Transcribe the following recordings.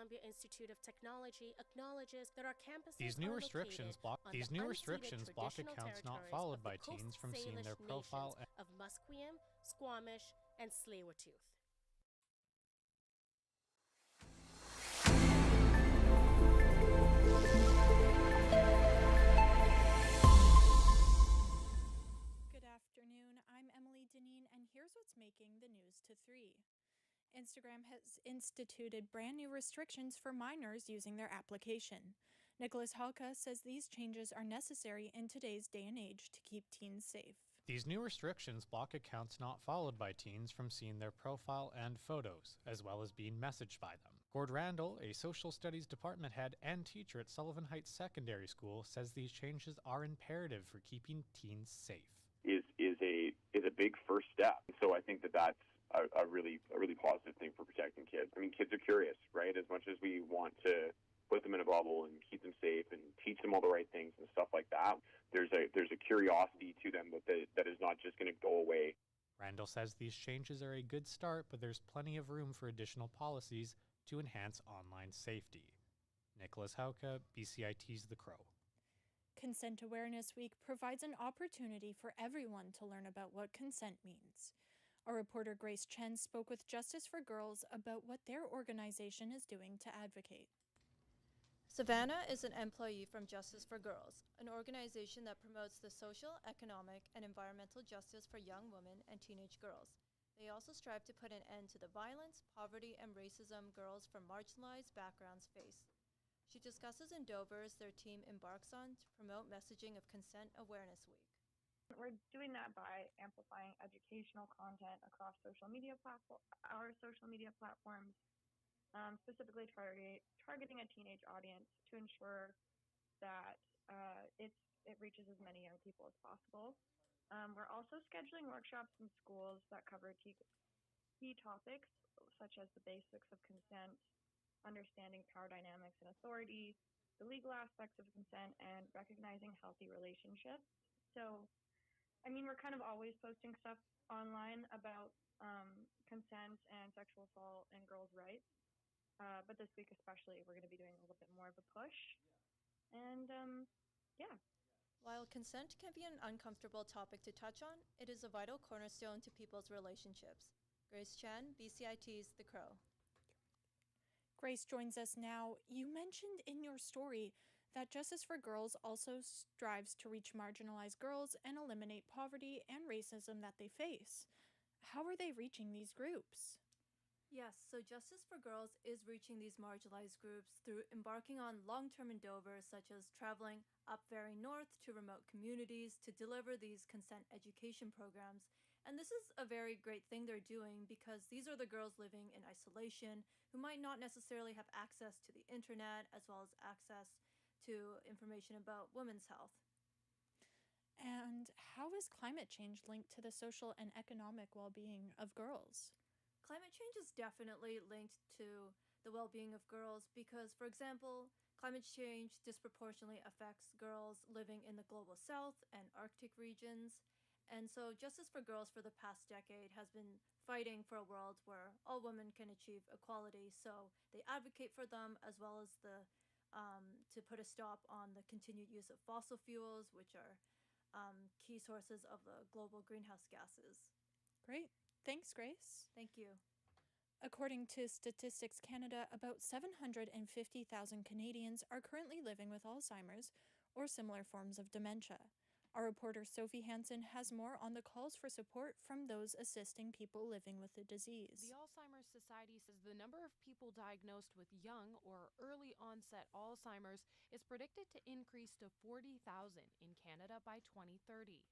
Columbia Institute of Technology acknowledges that our campuses These new are restrictions block on the restrictions unceded block traditional accounts not territories followed of the by Coast teens from seeing Salish their profile nations of Musqueam, Squamish, and Tsleil-Waututh. Good afternoon, I'm Emily Deneen, and here's what's making the news to 3. Instagram has instituted brand new restrictions for minors using their application. Nicholas Halka says these changes are necessary in today's day and age to keep teens safe. These new restrictions block accounts not followed by teens from seeing their profile and photos, as well as being messaged by them. Gord Randall, a social studies department head and teacher at Sullivan Heights Secondary School, says these changes are imperative for keeping teens safe. Is a big first step. So I think that's a really positive thing for protecting kids. I mean, kids are curious, right? As much as we want to put them in a bubble and keep them safe and teach them all the right things and stuff like that, there's a curiosity to them that is not just going to go away. Randall says these changes are a good start, but there's plenty of room for additional policies to enhance online safety. Nicholas Hauke, BCIT's The Crow. Consent Awareness Week provides an opportunity for everyone to learn about what consent means. Our reporter Grace Chen spoke with Justice for Girls about what their organization is doing to advocate. Savannah is an employee from Justice for Girls, an organization that promotes the social, economic, and environmental justice for young women and teenage girls. They also strive to put an end to the violence, poverty, and racism girls from marginalized backgrounds face. She discusses endeavors their team embarks on to promote messaging of Consent Awareness Week. We're doing that by amplifying educational content across our social media platforms, specifically targeting a teenage audience to ensure that it reaches as many young people as possible. We're also scheduling workshops in schools that cover key topics such as the basics of consent, understanding power dynamics and authority, the legal aspects of consent, and recognizing healthy relationships. So, I mean, we're kind of always posting stuff online about consent and sexual assault and girls' rights. But this week especially, we're going to be doing a little bit more of a push. And yeah. While consent can be an uncomfortable topic to touch on, it is a vital cornerstone to people's relationships. Grace Chan, BCIT's The Crow. Grace joins us now. You mentioned in your story that Justice for Girls also strives to reach marginalized girls and eliminate poverty and racism that they face. How are they reaching these groups? Yes, so Justice for Girls is reaching these marginalized groups through embarking on long-term endeavors such as traveling up very north to remote communities to deliver these consent education programs. And this is a very great thing they're doing because these are the girls living in isolation who might not necessarily have access to the internet as well as access to information about women's health. And how is climate change linked to the social and economic well-being of girls? Climate change is definitely linked to the well-being of girls because, for example, climate change disproportionately affects girls living in the global south and Arctic regions. And so Justice for Girls for the past decade has been fighting for a world where all women can achieve equality. So they advocate for them as well as to put a stop on the continued use of fossil fuels, which are key sources of the global greenhouse gases. Great. Thanks, Grace. Thank you. According to Statistics Canada, about 750,000 Canadians are currently living with Alzheimer's or similar forms of dementia. Our reporter Sophie Hansen has more on the calls for support from those assisting people living with the disease. The Alzheimer's Society says the number of people diagnosed with young or early onset Alzheimer's is predicted to increase to 40,000 in Canada by 2030.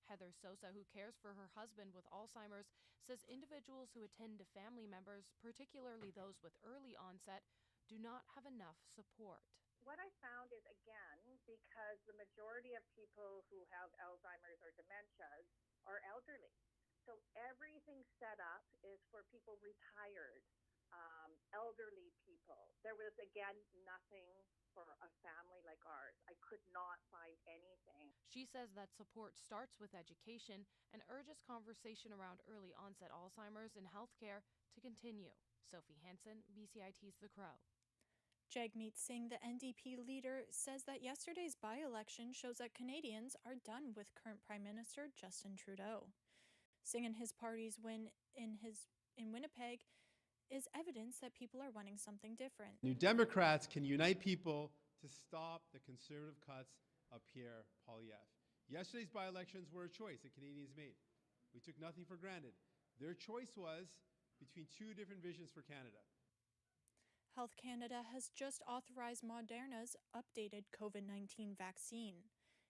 Heather Sosa, who cares for her husband with Alzheimer's, says individuals who attend to family members, particularly those with early onset, do not have enough support. What I found is, again, because the majority of people who have Alzheimer's or dementias are elderly. So everything set up is for people retired, elderly people. There was, again, nothing for a family like ours. I could not find anything. She says that support starts with education and urges conversation around early onset Alzheimer's and healthcare to continue. Sophie Hansen, BCIT's The Crow. Jagmeet Singh, the NDP leader, says that yesterday's by-election shows that Canadians are done with current Prime Minister Justin Trudeau. Singh and his party's win in Winnipeg is evidence that people are wanting something different. New Democrats can unite people to stop the conservative cuts of Pierre Poilievre. Yesterday's by-elections were a choice that Canadians made. We took nothing for granted. Their choice was between two different visions for Canada. Health Canada has just authorized Moderna's updated COVID-19 vaccine.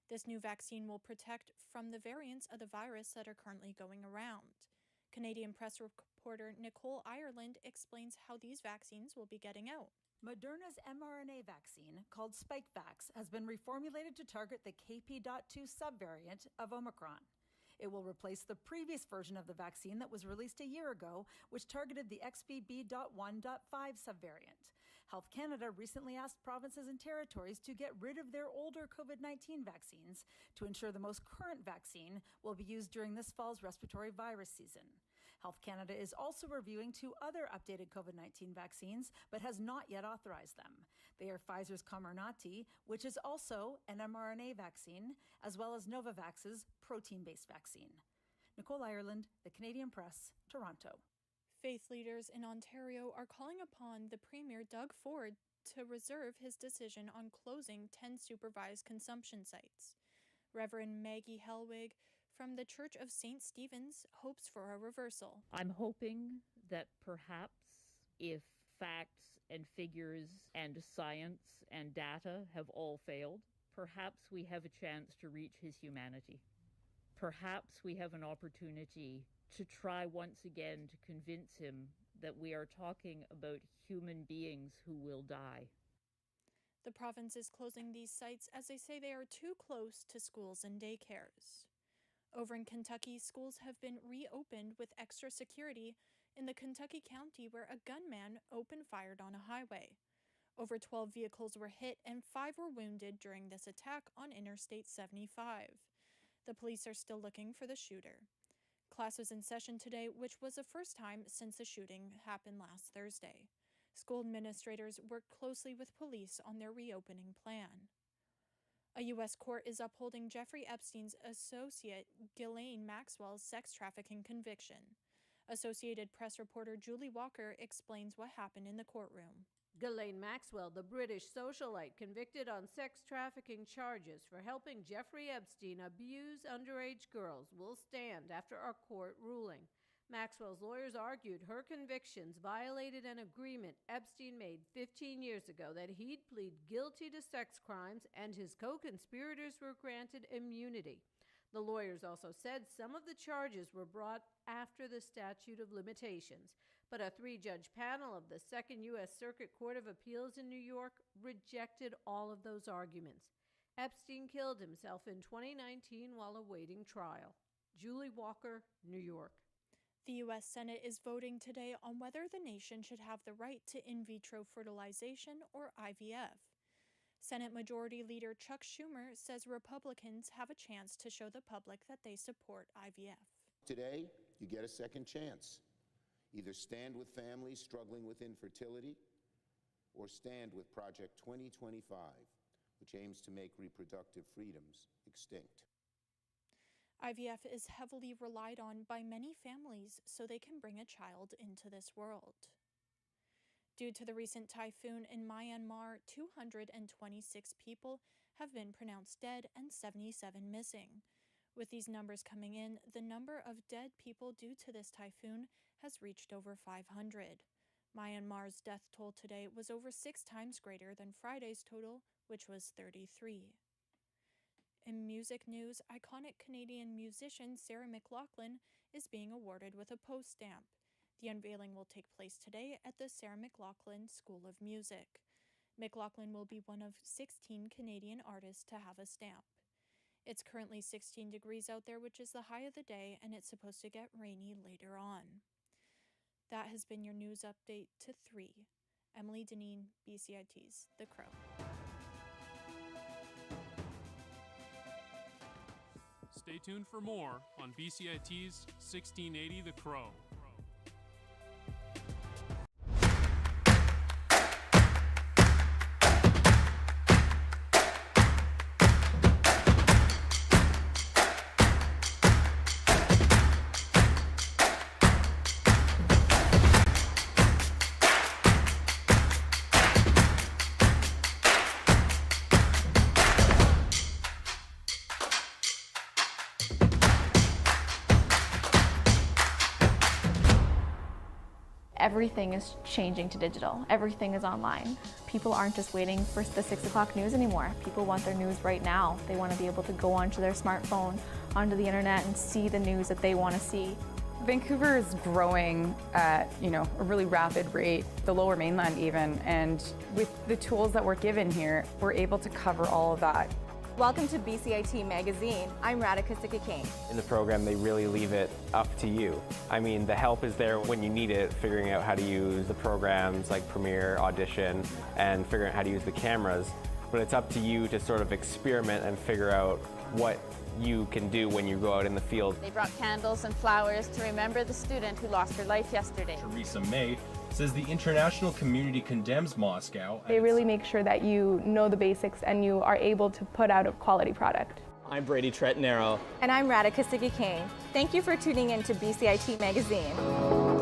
This new vaccine will protect from the variants of the virus that are currently going around. Canadian press reporter Nicole Ireland explains how these vaccines will be getting out. Moderna's mRNA vaccine, called Spikevax, has been reformulated to target the KP.2 subvariant of Omicron. It will replace the previous version of the vaccine that was released a year ago, which targeted the XBB.1.5 subvariant. Health Canada recently asked provinces and territories to get rid of their older COVID-19 vaccines to ensure the most current vaccine will be used during this fall's respiratory virus season. Health Canada is also reviewing two other updated COVID-19 vaccines, but has not yet authorized them. They are Pfizer's Comirnaty, which is also an mRNA vaccine, as well as Novavax's protein-based vaccine. Nicole Ireland, The Canadian Press, Toronto. Faith leaders in Ontario are calling upon the Premier Doug Ford to reserve his decision on closing 10 supervised consumption sites. Reverend Maggie Helwig from the Church of St. Stephen's hopes for a reversal. I'm hoping that perhaps if facts and figures and science and data have all failed, perhaps we have a chance to reach his humanity. Perhaps we have an opportunity to try once again to convince him that we are talking about human beings who will die. The province is closing these sites as they say they are too close to schools and daycares. Over in Kentucky, schools have been reopened with extra security in the Kentucky county where a gunman opened fire on a highway. Over 12 vehicles were hit and 5 were wounded during this attack on Interstate 75. The police are still looking for the shooter. Class was in session today, which was the first time since the shooting happened last Thursday. School administrators worked closely with police on their reopening plan. A U.S. court is upholding Jeffrey Epstein's associate Ghislaine Maxwell's sex trafficking conviction. Associated Press reporter Julie Walker explains what happened in the courtroom. Ghislaine Maxwell, the British socialite convicted on sex trafficking charges for helping Jeffrey Epstein abuse underage girls, will stand after a court ruling. Maxwell's lawyers argued her convictions violated an agreement Epstein made 15 years ago that he'd plead guilty to sex crimes and his co-conspirators were granted immunity. The lawyers also said some of the charges were brought after the statute of limitations, but a 3-judge panel of the Second U.S. Circuit Court of Appeals in New York rejected all of those arguments. Epstein killed himself in 2019 while awaiting trial. Julie Walker, New York. The U.S. Senate is voting today on whether the nation should have the right to in vitro fertilization or IVF. Senate Majority Leader Chuck Schumer says Republicans have a chance to show the public that they support IVF. Today, you get a second chance. Either stand with families struggling with infertility or stand with Project 2025, which aims to make reproductive freedoms extinct. IVF is heavily relied on by many families so they can bring a child into this world. Due to the recent typhoon in Myanmar, 226 people have been pronounced dead and 77 missing. With these numbers coming in, the number of dead people due to this typhoon has reached over 500. Myanmar's death toll today was over 6 times greater than Friday's total, which was 33. In music news, iconic Canadian musician Sarah McLachlan is being awarded with a post stamp. The unveiling will take place today at the Sarah McLachlan School of Music. McLachlan will be one of 16 Canadian artists to have a stamp. It's currently 16 degrees out there, which is the high of the day, and it's supposed to get rainy later on. That has been your news update to 3. Emily Deneen, BCIT's The Crow. Stay tuned for more on BCIT's 1680 The Crow. everything is changing to digital. Everything is online. People aren't just waiting for the 6 o'clock news anymore. People want their news right now. They want to be able to go onto their smartphone, onto the internet, and see the news that they want to see. Vancouver is growing at, a really rapid rate, the Lower Mainland even, and with the tools that we're given here, we're able to cover all of that. Welcome to BCIT Magazine. I'm Radhika Sikakane. In the program, they really leave it up to you. I mean, the help is there when you need it, figuring out how to use the programs like Premiere, Audition, and figuring out how to use the cameras. But it's up to you to sort of experiment and figure out what you can do when you go out in the field. They brought candles and flowers to remember the student who lost her life yesterday. Theresa May says the international community condemns Moscow. They really make sure that you know the basics and you are able to put out a quality product. I'm Brady Tretanero. And I'm Radhika Sikakane. Thank you for tuning in to BCIT Magazine.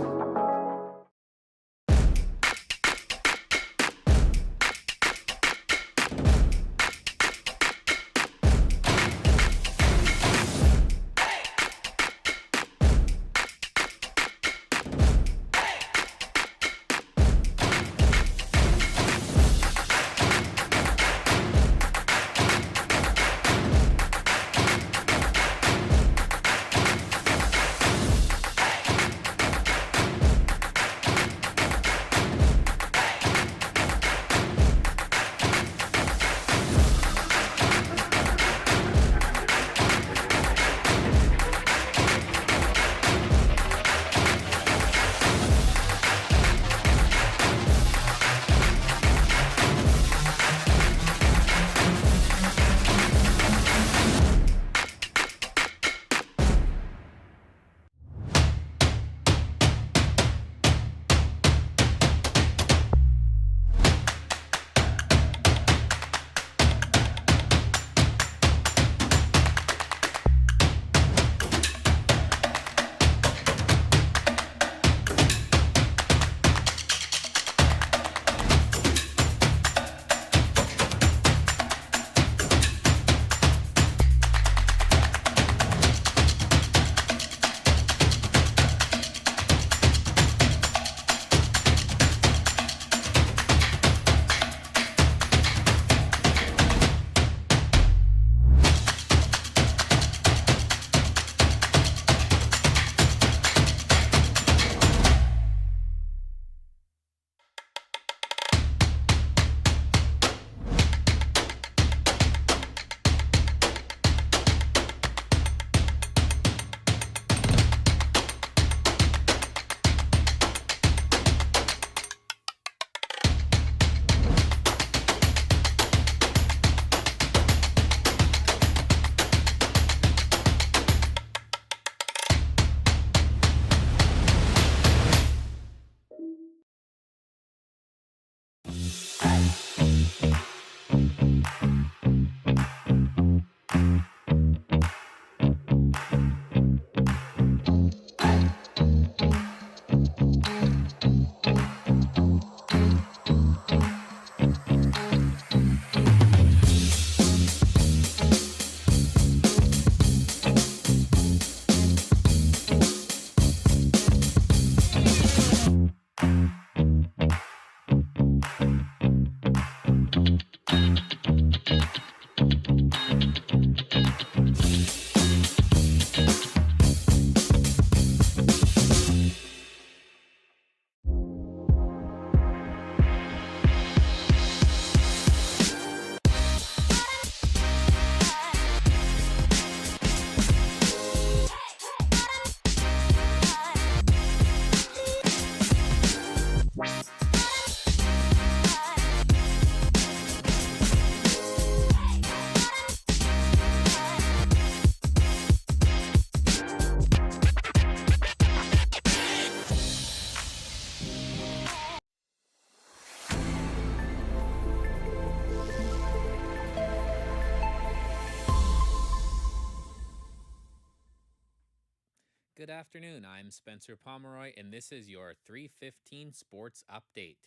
Good afternoon, I'm Spencer Pomeroy, and this is your 3:15 Sports Update.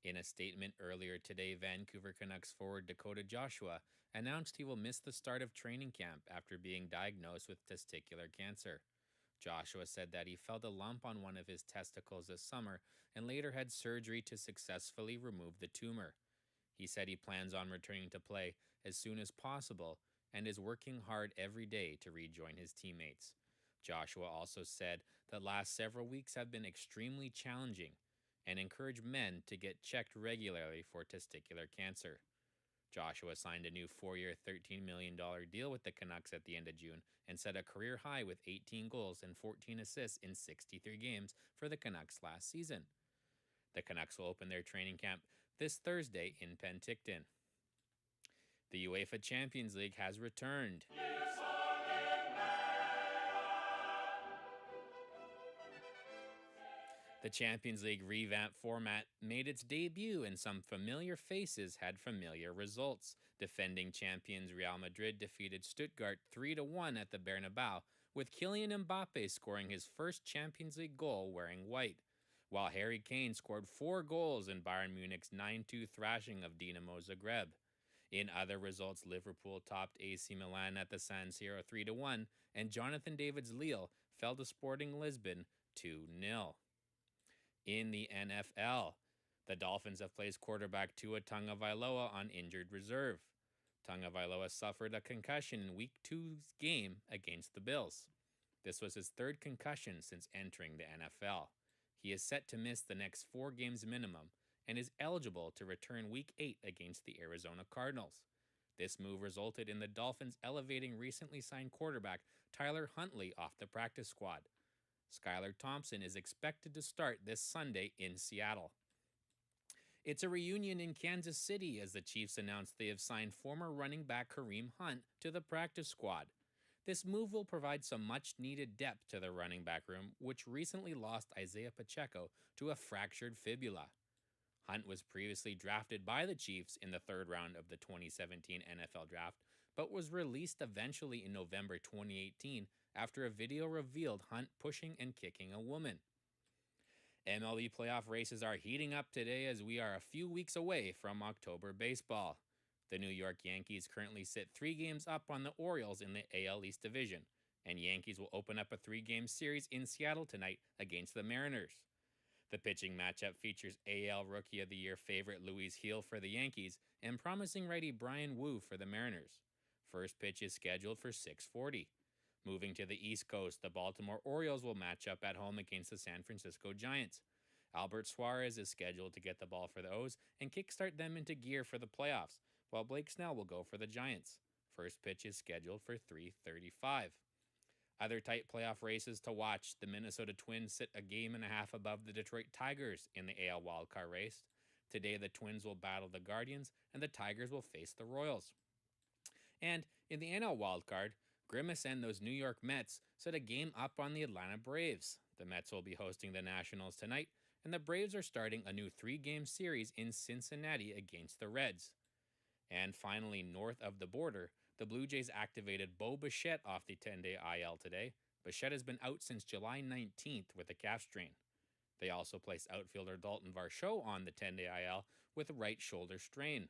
In a statement earlier today, Vancouver Canucks forward Dakota Joshua announced he will miss the start of training camp after being diagnosed with testicular cancer. Joshua said that he felt a lump on one of his testicles this summer and later had surgery to successfully remove the tumor. He said he plans on returning to play as soon as possible and is working hard every day to rejoin his teammates. Joshua also said that last several weeks have been extremely challenging and encouraged men to get checked regularly for testicular cancer. Joshua signed a new 4-year, $13 million deal with the Canucks at the end of June and set a career high with 18 goals and 14 assists in 63 games for the Canucks last season. The Canucks will open their training camp this Thursday in Penticton. The UEFA Champions League has returned. The Champions League revamped format made its debut, and some familiar faces had familiar results. Defending champions Real Madrid defeated Stuttgart 3-1 at the Bernabeu, with Kylian Mbappe scoring his first Champions League goal wearing white, while Harry Kane scored 4 goals in Bayern Munich's 9-2 thrashing of Dinamo Zagreb. In other results, Liverpool topped AC Milan at the San Siro 3-1, and Jonathan David's Lille fell to Sporting Lisbon 2-0. In the NFL, the Dolphins have placed quarterback Tua Tagovailoa on injured reserve. Tagovailoa suffered a concussion in Week 2's game against the Bills. This was his 3rd concussion since entering the NFL. He is set to miss the next 4 games minimum and is eligible to return Week 8 against the Arizona Cardinals. This move resulted in the Dolphins elevating recently signed quarterback Tyler Huntley off the practice squad. Skylar Thompson is expected to start this Sunday in Seattle. It's a reunion in Kansas City as the Chiefs announced they have signed former running back Kareem Hunt to the practice squad. This move will provide some much-needed depth to the running back room, which recently lost Isaiah Pacheco to a fractured fibula. Hunt was previously drafted by the Chiefs in the 3rd round of the 2017 NFL Draft, but was released eventually in November 2018 after a video revealed Hunt pushing and kicking a woman. MLB playoff races are heating up today as we are a few weeks away from October baseball. The New York Yankees currently sit 3 games up on the Orioles in the AL East Division, and Yankees will open up a 3-game series in Seattle tonight against the Mariners. The pitching matchup features AL Rookie of the Year favorite Luis Gil for the Yankees and promising righty Brian Wu for the Mariners. First pitch is scheduled for 6:40. Moving to the East Coast, the Baltimore Orioles will match up at home against the San Francisco Giants. Albert Suarez is scheduled to get the ball for the O's and kickstart them into gear for the playoffs, while Blake Snell will go for the Giants. First pitch is scheduled for 3:35. Other tight playoff races to watch: the Minnesota Twins sit a game and a half above the Detroit Tigers in the AL wildcard race. Today, the Twins will battle the Guardians, and the Tigers will face the Royals. And in the NL wildcard, Grimace and those New York Mets set a game up on the Atlanta Braves. The Mets will be hosting the Nationals tonight, and the Braves are starting a new 3-game series in Cincinnati against the Reds. And finally, north of the border, the Blue Jays activated Bo Bichette off the 10-day IL today. Bichette has been out since July 19th with a calf strain. They also placed outfielder Dalton Varsho on the 10-day IL with a right shoulder strain.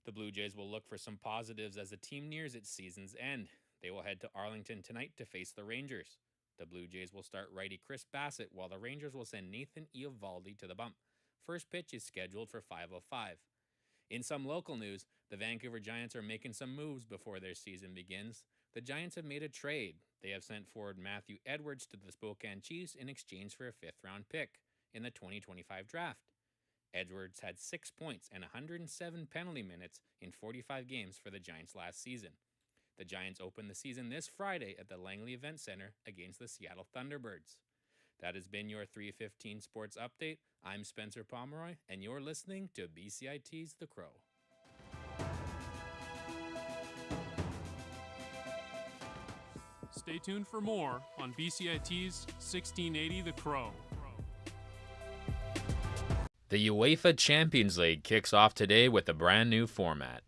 The Blue Jays will look for some positives as the team nears its season's end. They will head to Arlington tonight to face the Rangers. The Blue Jays will start righty Chris Bassett, while the Rangers will send Nathan Eovaldi to the bump. First pitch is scheduled for 5:05. In some local news, the Vancouver Giants are making some moves before their season begins. The Giants have made a trade. They have sent forward Matthew Edwards to the Spokane Chiefs in exchange for a 5th-round pick in the 2025 draft. Edwards had 6 points and 107 penalty minutes in 45 games for the Giants last season. The Giants open the season this Friday at the Langley Event Center against the Seattle Thunderbirds. That has been your 315 Sports Update. I'm Spencer Pomeroy, and you're listening to BCIT's The Crow. Stay tuned for more on BCIT's 1680 The Crow. The UEFA Champions League kicks off today with a brand new format.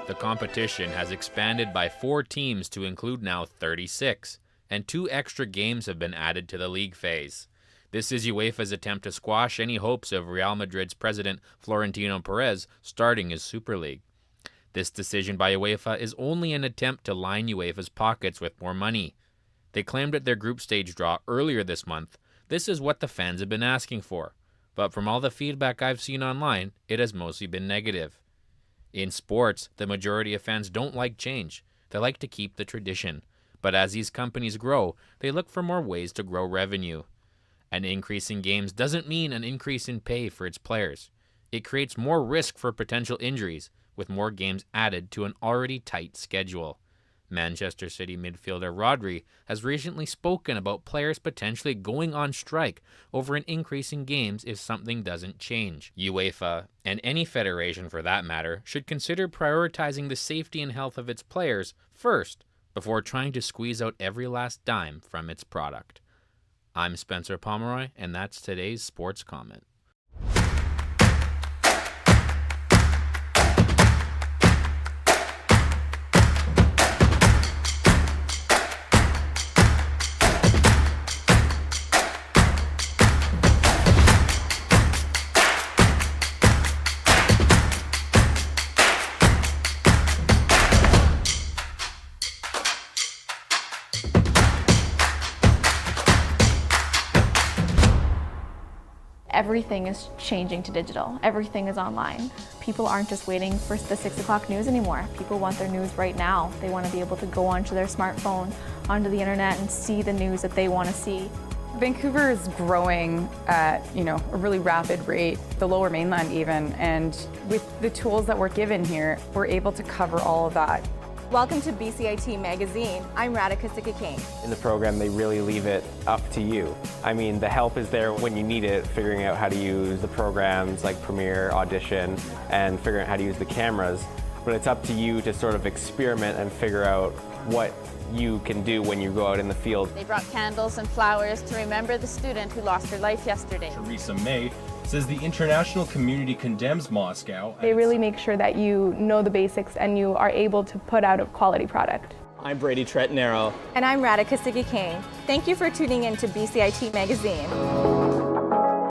The competition has expanded by 4 teams to include now 36, and 2 extra games have been added to the league phase. This is UEFA's attempt to squash any hopes of Real Madrid's president Florentino Perez starting his Super League. This decision by UEFA is only an attempt to line UEFA's pockets with more money. They claimed at their group stage draw earlier this month, this is what the fans have been asking for. But from all the feedback I've seen online, it has mostly been negative. In sports, the majority of fans don't like change. They like to keep the tradition. But as these companies grow, they look for more ways to grow revenue. An increase in games doesn't mean an increase in pay for its players. It creates more risk for potential injuries, with more games added to an already tight schedule. Manchester City midfielder Rodri has recently spoken about players potentially going on strike over an increase in games if something doesn't change. UEFA, and any federation for that matter, should consider prioritizing the safety and health of its players first before trying to squeeze out every last dime from its product. I'm Spencer Pomeroy, and that's today's Sports Comment. Everything is changing to digital. Everything is online. People aren't just waiting for the 6 o'clock news anymore. People want their news right now. They want to be able to go onto their smartphone, onto the internet, and see the news that they want to see. Vancouver is growing at, a really rapid rate, the Lower Mainland even, and with the tools that we're given here, we're able to cover all of that. Welcome to BCIT Magazine. I'm Radhika Sikakane. In the program, they really leave it up to you. I mean, the help is there when you need it, figuring out how to use the programs like Premiere, Audition, and figuring out how to use the cameras. But it's up to you to sort of experiment and figure out what you can do when you go out in the field. They brought candles and flowers to remember the student who lost her life yesterday. Theresa May says the international community condemns Moscow. They really make sure that you know the basics and you are able to put out a quality product. I'm Brady Tretanero. And I'm Radhika Sikakane. Thank you for tuning in to BCIT Magazine.